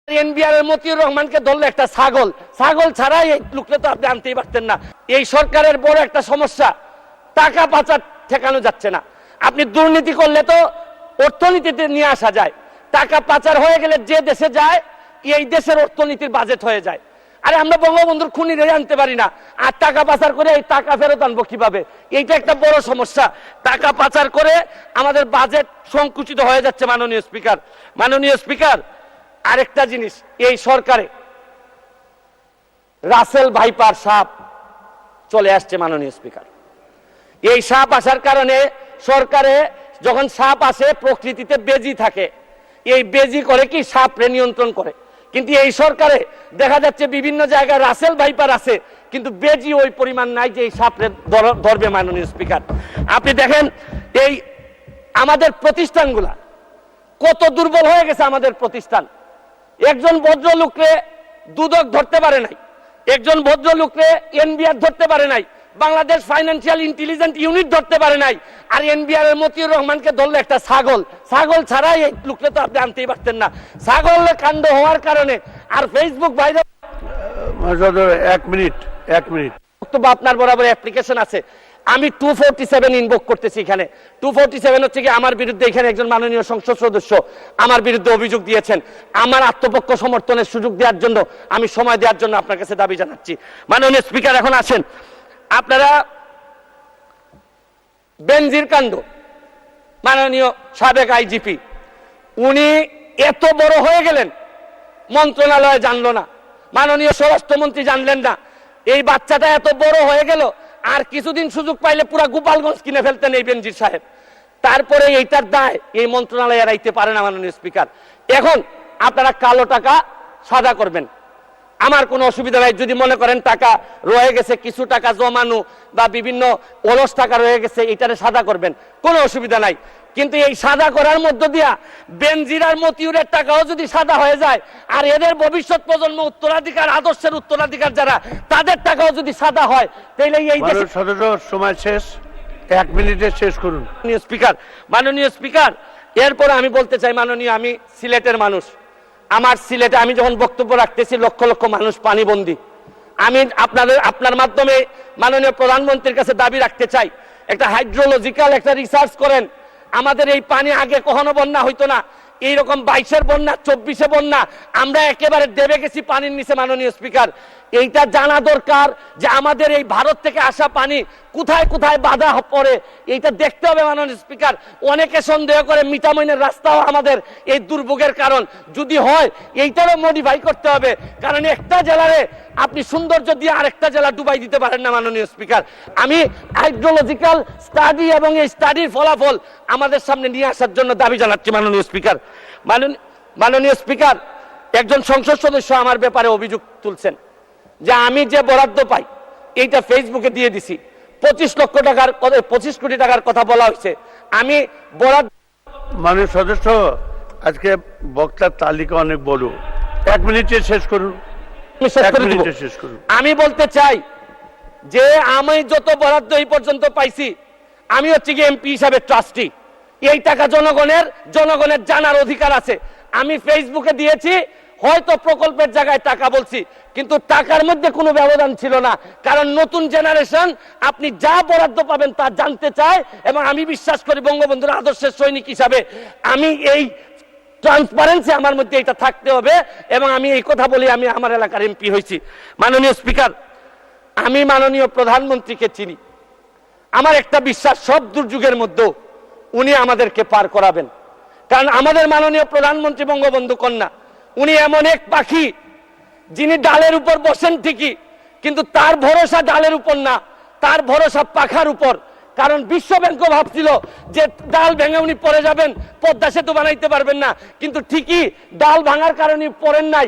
NBR Motiur রহমানকে ধরলে একটা ছাগল ছাড়া এই লোকটা তো আপনি আনতেই পারতেন না। এই সরকারের বড় একটা সমস্যা, টাকা পাচার ঠেকানো যাচ্ছে না। আপনি দুর্নীতি করলে তো অর্থনীতিতে নিয়ে আসা যায়, টাকা পাচার হয়ে গেলে যে দেশে যায় এই দেশের অর্থনীতির বাজেট হয়ে যায়। আরে আমরা বঙ্গবন্ধুর খুনিরে আনতে পারি না, আর টাকা পাচার করে এই টাকা ফেরত আনবো কিভাবে? এইটা একটা বড় সমস্যা। টাকা পাচার করে আমাদের বাজেট সংকুচিত হয়ে যাচ্ছে। মাননীয় স্পিকার, আরেকটা জিনিস, এই সরকারে রাসেল ভাইপার সাপ চলে আসছে। মাননীয় স্পিকার, এই সাপ আসার কারণে সরকারে যখন সাপ আসে প্রকৃতিতে বেজি থাকে, এই বেজি করে কি সাপরে নিয়ন্ত্রণ করে। কিন্তু এই সরকারে দেখা যাচ্ছে বিভিন্ন জায়গায় রাসেল ভাইপার আছে, কিন্তু বেজি ওই পরিমাণ নাই যে এই সাপরে ধরবে। মাননীয় স্পিকার, আপনি দেখেন এই আমাদের প্রতিষ্ঠানগুলা কত দুর্বল হয়ে গেছে। আমাদের প্রতিষ্ঠান, একজন ভদ্রলোকরে দুদক ধরতে পারে নাই, একজন ভদ্রলোকরে এনবিআর ধরতে পারে নাই, বাংলাদেশ ফাইন্যান্সিয়াল ইন্টেলিজেন্স ইউনিট ধরতে পারে নাই। আর এনবিআর এর মতিউর রহমানকে ধরলে একটা ছাগল ছাড়া এই লোকটা তো আপনি আনতেই পারতেন না। ছাগলের কাণ্ড হওয়ার কারণে আর ফেসবুক বাইরে 1 মিনিট বক্তব্য আপনার বরাবর অ্যাপ্লিকেশন আছে। আমি 247 ইনভোক করতেছি। এখানে 247 হচ্ছে কি আমার বিরুদ্ধে, এখানে একজন মাননীয় সংসদ সদস্য আমার বিরুদ্ধে অভিযোগ দিয়েছেন। আমার আত্মপক্ষ সমর্থনের সুযোগ দেওয়ার জন্য, আমি সময় দেওয়ার জন্য আপনার কাছে দাবি জানাচ্ছি। মাননীয় স্পিকার, এখন আসেন আপনারা বেনজির কাণ্ড, মাননীয় সাবেক আইজিপি উনি এত বড় হয়ে গেলেন, মন্ত্রণালয় জানলো না, মাননীয় স্বরাষ্ট্রমন্ত্রী জানলেন না। এই বাচ্চাটা এত বড় হয়ে গেল, আর কিছুদিন সুযোগ পাইলে পুরা গোপালগঞ্জ কিনে ফেলতেন এই বেনজির সাহেব। তারপরে এইটার দায় এই মন্ত্রণালয় এড়াইতে পারে না। মাননীয় স্পিকার, এখন আপনারা কালো টাকা সাদা করবেন, আমার কোনো অসুবিধা নাই। যদি মনে করেন টাকা রয়ে গেছে, কিছু টাকা জমানো বা বিভিন্ন অলস টাকা রয়ে গেছে, এটারে সাদা করবেন, কোনো অসুবিধা নাই। কিন্তু এই সাদা করার মধ্য দিয়া বেনজির আর মতিউরের টাকাও যদি সাদা হয়ে যায়, আর এদের ভবিষ্যৎ প্রজন্ম উত্তরাধিকার, আদর্শের উত্তরাধিকার যারা, তাদের টাকাও যদি সাদা হয়, তাহলে এই সময় শেষ, 1 মিনিটে শেষ করুন। মাননীয় স্পিকার, এরপর আমি বলতে চাই, মাননীয়, আমি সিলেটের মানুষ। আমার সিলেটে আমি যখন বক্তব্য রাখতেছি লক্ষ লক্ষ মানুষ পানিবন্দী। আমি আপনার মাধ্যমে মাননীয় প্রধানমন্ত্রীর কাছে দাবি রাখতে চাই, একটা হাইড্রোলজিক্যাল একটা রিসার্চ করেন। আমাদের এই পানি আগে কখনো বন্যা হইতো না, এইরকম 22-এর বন্যা, 24-এ বন্যা, আমরা একেবারে দেবে গেছি পানির নিচে। মাননীয় স্পিকার, এইটা জানা দরকার যে আমাদের এই ভারত থেকে আসা পানি কোথায় কোথায় বাধা পড়ে, এইটা দেখতে হবে। মাননীয় স্পিকার, অনেকে সন্দেহ করে মিঠামইনের রাস্তাও আমাদের এই দুর্ভোগের কারণ। যদি হয় এইটারও মডিফাই করতে হবে, কারণ একটা জেলারে আপনি সৌন্দর্য দিয়ে আরেকটা জেলা ডুবাই দিতে পারেন না। মাননীয় স্পিকার, আমি হাইড্রোলজিক্যাল স্টাডি এবং এই স্টাডির ফলাফল আমাদের সামনে নিয়ে আসার জন্য দাবি জানাচ্ছি। মাননীয় স্পিকার, একজন সংসদ সদস্য আমার ব্যাপারে অভিযোগ তুলছেন যে আমি যে বরাদ্দ পাই এইটা ফেসবুকে দিয়ে দিছি। 25 কোটি টাকার কথা বলা হয়েছে। আমি বরাদ্দ, মাননীয় সদস্য, আজকে বক্তার তালিকা অনেক বড়, 1 মিনিটে শেষ করুন। আমি বলতে চাই যে আমি যত বরাদ্দ এই পর্যন্ত পাইছি, আমি হচ্ছে কি এমপি হিসাবে ট্রাস্টি। এই টাকা জনগণের জানার অধিকার আছে। আমি ফেসবুকে দিয়েছি, হয়তো প্রকল্পের জায়গায় টাকা বলছি, কিন্তু টাকার মধ্যে কোনো ব্যবধান ছিল না। কারণ নতুন জেনারেশন আপনি যা বরাদ্দ পাবেন তা জানতে চায়, এবং আমি বিশ্বাস করি বঙ্গবন্ধুর আদর্শের সৈনিক হিসাবে আমি এই ট্রান্সপারেন্সি আমার মধ্যে এটা থাকতে হবে। এবং আমি এই কথা বলি, আমি আমার এলাকার এমপি হয়েছি। মাননীয় স্পিকার, আমি মাননীয় প্রধানমন্ত্রীকে চিনি। আমার একটা বিশ্বাস, সব দুর্যোগের মধ্যেও উনি আমাদেরকে পার করাবেন। কারণ আমাদের মাননীয় প্রধানমন্ত্রী বঙ্গবন্ধু কন্যা, উনি এমন এক পাখি যিনি ডালের উপর বসেন ঠিকই, কিন্তু তার ভরসা ডালের উপর না, তার ভরসা পাখার উপর। কারণ বিশ্ব ব্যাংকও ভাবছিল যে ডাল ভেঙে উনি পড়ে যাবেন, পদ্মা সেতু বানাইতে পারবেন না, কিন্তু ঠিকই ডাল ভাঙার কারণে পড়েন নাই।